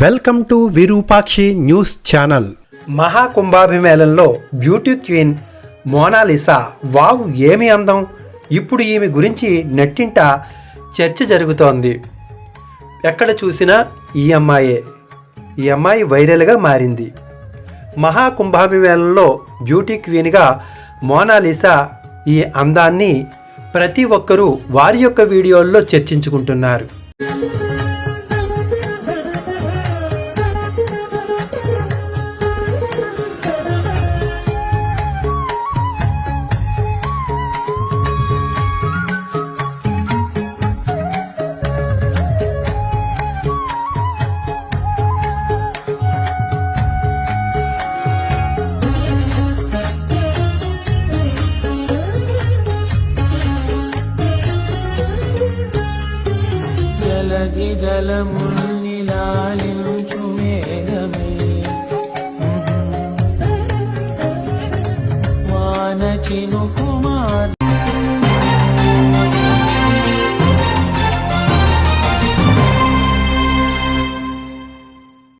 Welcome to Virupakshi news channel. మహాకుంభాభిమేళంలో beauty queen Monalisa wow ఏమి అందం. ఇప్పుడు ఈమె గురించి నెట్టింట చర్చ జరుగుతోంది. ఎక్కడ చూసినా ఈ అమ్మాయి వైరల్గా మారింది. మహాకుంభాభిమేళంలో బ్యూటీ క్వీన్గా మోనాలిసా ఈ అందాన్ని ప్రతి ఒక్కరూ వారి యొక్క వీడియోల్లో చర్చించుకుంటున్నారు. జలముల్నిలాలించు మేఘమే వాన చినుకుమార్